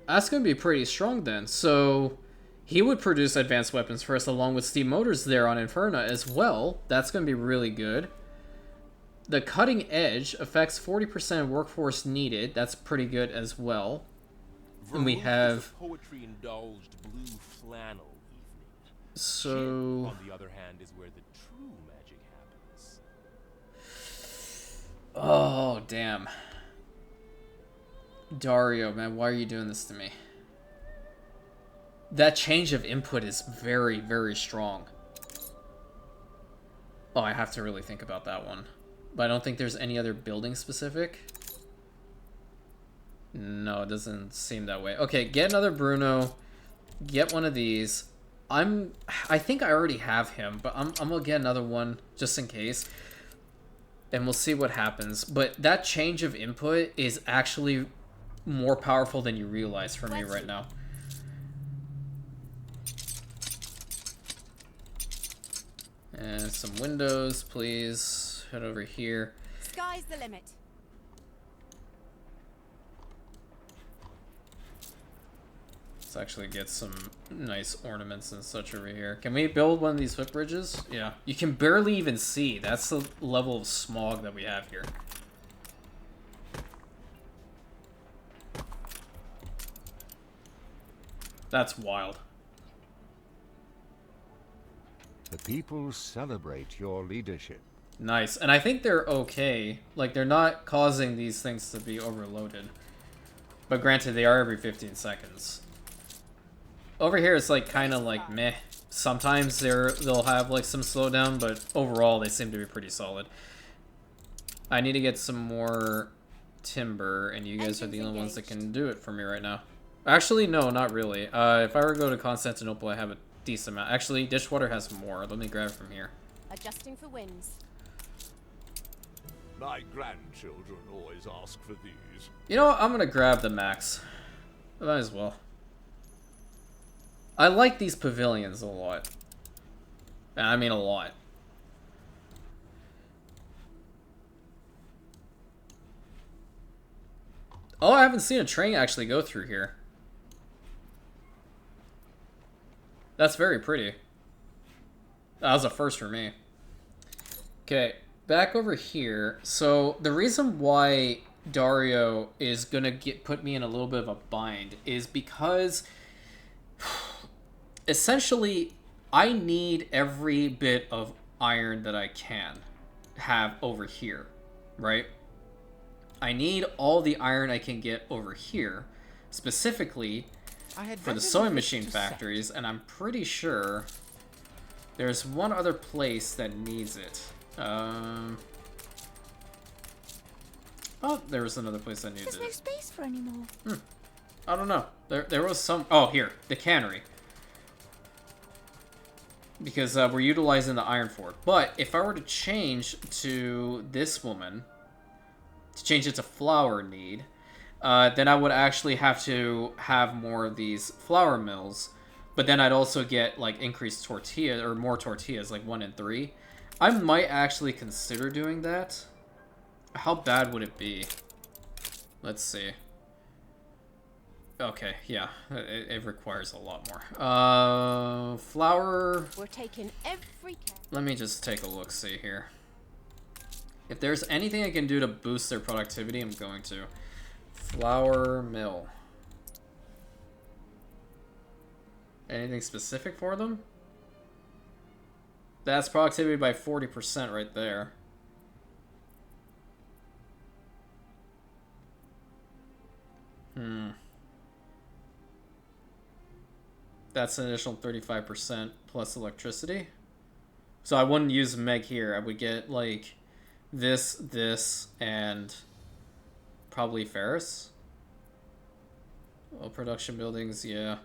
That's going to be pretty strong then. So he would produce advanced weapons for us along with steam motors there on Inferno as well. That's going to be really good. The cutting edge affects 40% of workforce needed. That's pretty good as well. And we have poetry indulged blue flannel evening. so Shit, on the other hand, is where the true magic happens. oh damn. Dario, man, why are you doing this to me? That change of input is very, very strong. Oh, I have to really think about that one. But I don't think there's any other building specific. No, it doesn't seem that way. Okay, get another Bruno. Get one of these. I think I already have him, but I'm gonna get another one just in case. And we'll see what happens. But that change of input is actually more powerful than you realize for me right now. And some windows, please. Head over here. Sky's the limit. Let's actually get some nice ornaments and such over here. Can we build one of these footbridges? Yeah. You can barely even see. That's the level of smog that we have here. That's wild. The people celebrate your leadership. Nice. And I think they're okay. Like, they're not causing these things to be overloaded. But granted, they are every 15 seconds. Over here, it's like kind of like meh. Sometimes they'll have like some slowdown, but overall, they seem to be pretty solid. I need to get some more timber, and you guys are the only ones that can do it for me right now. Actually, no, not really. If I were to go to Constantinople, I have a decent amount. Actually, Ditchwater has more. Let me grab it from here. Adjusting for winds. My grandchildren always ask for these. You know what? I'm gonna grab the max. Might as well. I like these pavilions a lot. And I mean a lot. Oh, I haven't seen a train actually go through here. That's very pretty. That was a first for me. Okay, back over here. So the reason why Dario is gonna put me in a little bit of a bind is because essentially I need every bit of iron that I can have over here, right? I need all the iron I can get over here, specifically for the sewing machine factories, and I'm pretty sure there's one other place that needs it. Oh, there was another place that needed There's no it. space for any more. I don't know. There was some... Oh, here. The cannery. Because we're utilizing the iron for it. But if I were to change to this woman, to change it to flour need, then I would actually have to have more of these flour mills. But then I'd also get, like, increased tortilla, or more tortillas, like 1 in 3. I might actually consider doing that. How bad would it be? Let's see. Okay, yeah, it requires a lot more. Flour. We're taking every care. Let me just take a look, see here. If there's anything I can do to boost their productivity, I'm going to. Flour mill. Anything specific for them? That's productivity by 40% right there. That's an additional 35% plus electricity. So I wouldn't use Meg here. I would get like this, and probably Ferris. Well, production buildings, yeah.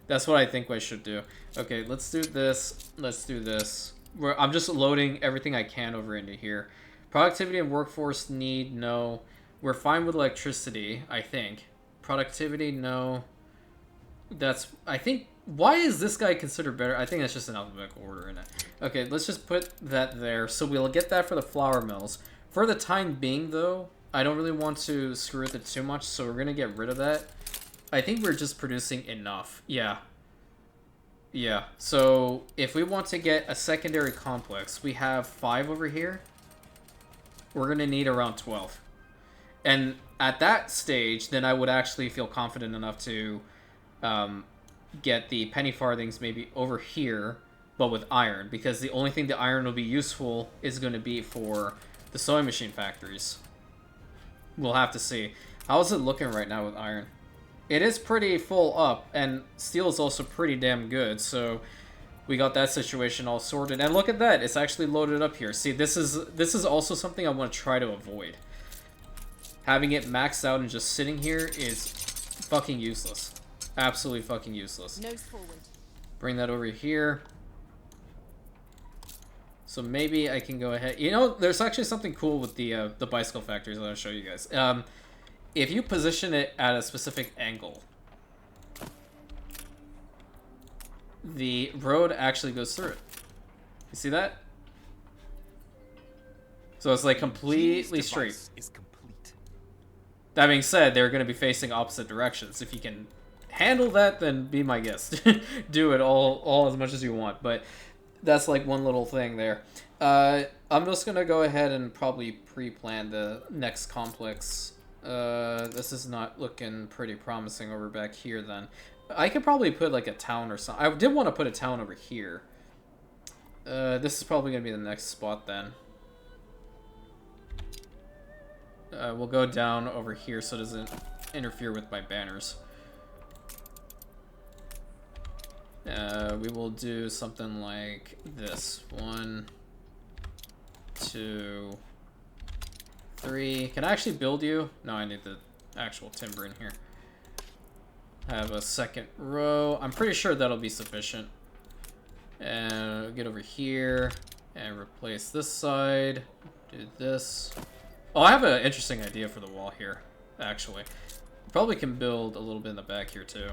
That's what I think I should do. Okay, let's do this. Let's do this. I'm just loading everything I can over into here. Productivity and workforce need, no. We're fine with electricity, I think. Productivity, no. That's, I think, why is this guy considered better? I think that's just an alphabetical order in it. Okay, let's just put that there. So we'll get that for the flour mills. For the time being, though, I don't really want to screw with it too much, so we're going to get rid of that. I think we're just producing enough. Yeah. Yeah, so if we want to get a secondary complex, we have 5 over here. We're going to need around 12. And at that stage, then I would actually feel confident enough to get the penny farthings maybe over here, but with iron, because the only thing the iron will be useful is going to be for the sewing machine factories. We'll have to see. How's it looking right now with iron? It is pretty full up, and steel is also pretty damn good, so we got that situation all sorted. And look at that, it's actually loaded up here. See, this is also something I want to try to avoid. Having it maxed out and just sitting here is fucking useless. Absolutely fucking useless. Nose forward. Bring that over here. So maybe I can go ahead. You know, there's actually something cool with the bicycle factories that I'll show you guys. If you position it at a specific angle, the road actually goes through it. You see that? So it's like completely straight. Is complete. That being said, they're going to be facing opposite directions. If you can handle that, then be my guest. Do it all as much as you want. But that's like one little thing there. I'm just going to go ahead and probably pre-plan the next complex. This is not looking pretty promising over back here then. I could probably put like a town or something. I did want to put a town over here. This is probably going to be the next spot then. We'll go down over here so it doesn't interfere with my banners. We will do something like this. 1, 2, 3. Can I actually build you? No, I need the actual timber in here. Have a second row. I'm pretty sure that'll be sufficient. And get over here and replace this side. Do this. Oh, I have an interesting idea for the wall here, actually. Probably can build a little bit in the back here, too.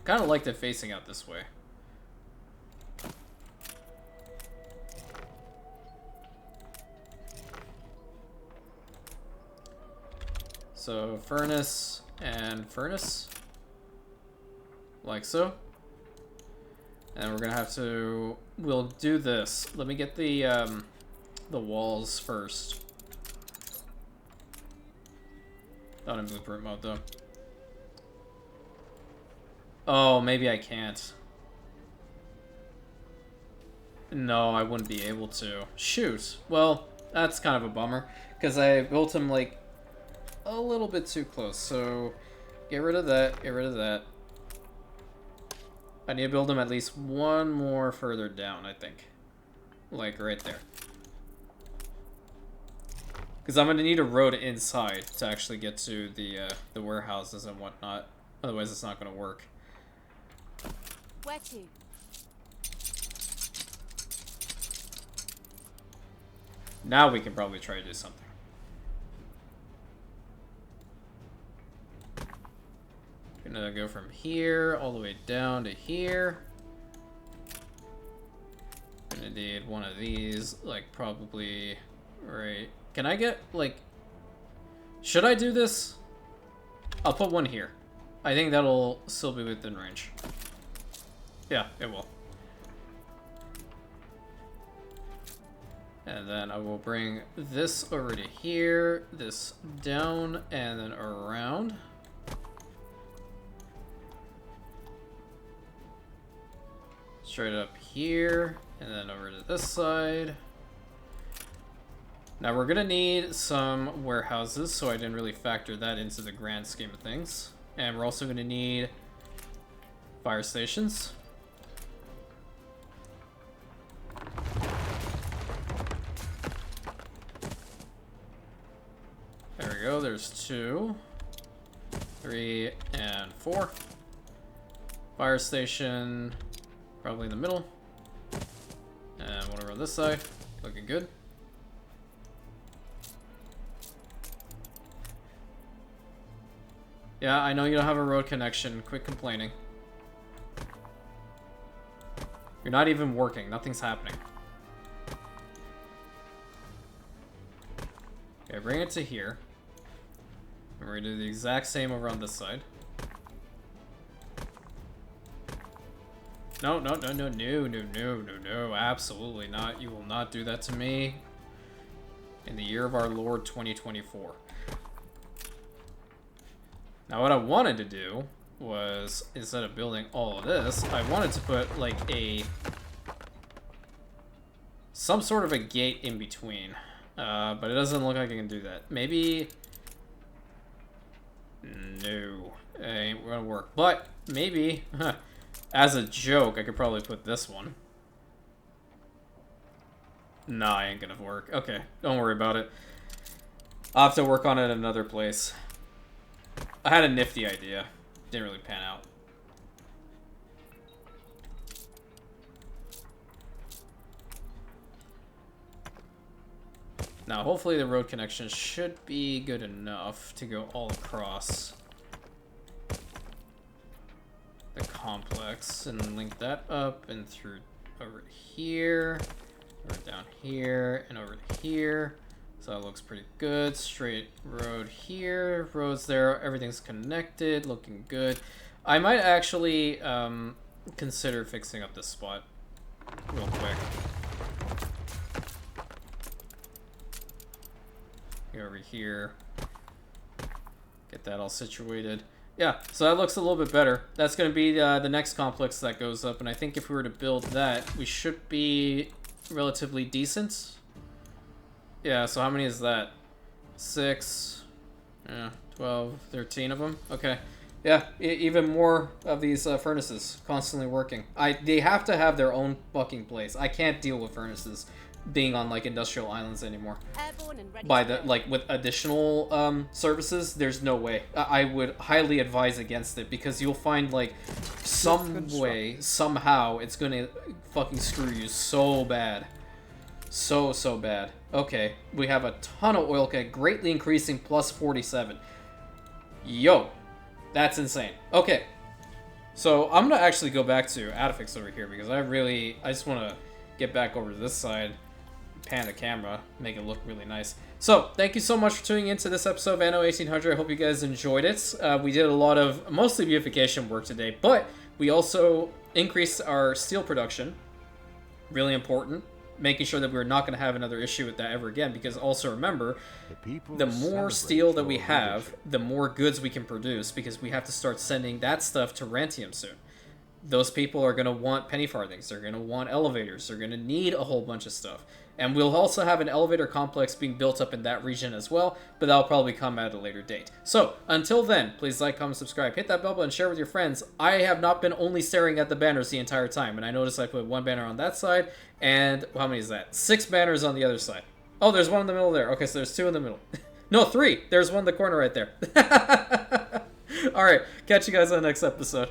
Kind of like it facing out this way. So, furnace and furnace. Like so. And we're gonna have to... We'll do this. Let me get the walls first. Not in blueprint mode, though. Oh, maybe I can't. No, I wouldn't be able to. Shoot. Well, that's kind of a bummer. Because I built them, like, a little bit too close. So, get rid of that. Get rid of that. I need to build them at least one more further down, I think. Like, right there. Because I'm going to need a road inside to actually get to the warehouses and whatnot. Otherwise, it's not going to work. Where to? Now we can probably try to do something. Gonna go from here all the way down to here. Gonna need one of these, like probably right. Can I get like? Should I do this? I'll put one here. I think that'll still be within range. Yeah, it will. And then I will bring this over to here, this down, and then around. Straight up here, and then over to this side. Now we're gonna need some warehouses, so I didn't really factor that into the grand scheme of things. And we're also gonna need fire stations. There we go, there's 2, 3, and 4. Fire station, probably in the middle. And one over on this side. Looking good. Yeah, I know you don't have a road connection. Quit complaining. You're not even working. Nothing's happening. Okay, bring it to here. And we're gonna do the exact same over on this side. No, no, no, no, no, no, no, no, no, absolutely not. You will not do that to me in the year of our Lord 2024. Now what I wanted to do was, instead of building all of this, I wanted to put like some sort of a gate in between. But it doesn't look like I can do that. Maybe... No. It ain't gonna work. But, maybe, as a joke, I could probably put this one. Nah, ain't gonna work. Okay, don't worry about it. I'll have to work on it another place. I had a nifty idea. Didn't really pan out. Now, hopefully the road connection should be good enough to go all across the complex and link that up and through over here, over down here, and over here. So that looks pretty good. Straight road here, roads there, everything's connected, looking good. I might actually consider fixing up this spot real quick. Over here, get that all situated. Yeah, so that looks a little bit better. That's going to be the next complex that goes up, and I think if we were to build that, we should be relatively decent. Yeah, so how many is that? 6, 12, 13 of them. Okay, yeah, even more of these furnaces constantly working. They have to have their own fucking place. I can't deal with furnaces being on like industrial islands anymore. By the with additional services, there's no way. I would highly advise against it, because you'll find like some way, somehow, it's gonna fucking screw you so bad. So bad. Okay, we have a ton of oil keg, greatly increasing, plus 47. Yo, that's insane. Okay, so I'm gonna actually go back to Adifix over here, because I just want to get back over to this side, pan the camera, make it look really nice. So, thank you so much for tuning into this episode of Anno 1800. I hope you guys enjoyed it. We did a lot of, mostly beautification work today, but we also increased our steel production. Really important. Making sure that we're not going to have another issue with that ever again, because also remember, the more steel that we have, the more goods we can produce, because we have to start sending that stuff to Rantium soon. Those people are going to want penny farthings, they're going to want elevators, they're going to need a whole bunch of stuff. And we'll also have an elevator complex being built up in that region as well, but that'll probably come at a later date. So, until then, please like, comment, subscribe, hit that bell button, share with your friends. I have not been only staring at the banners the entire time, and I noticed I put one banner on that side, and how many is that? 6 banners on the other side. Oh, there's one in the middle there. Okay, so there's 2 in the middle. No, 3! There's one in the corner right there. Alright, catch you guys on the next episode.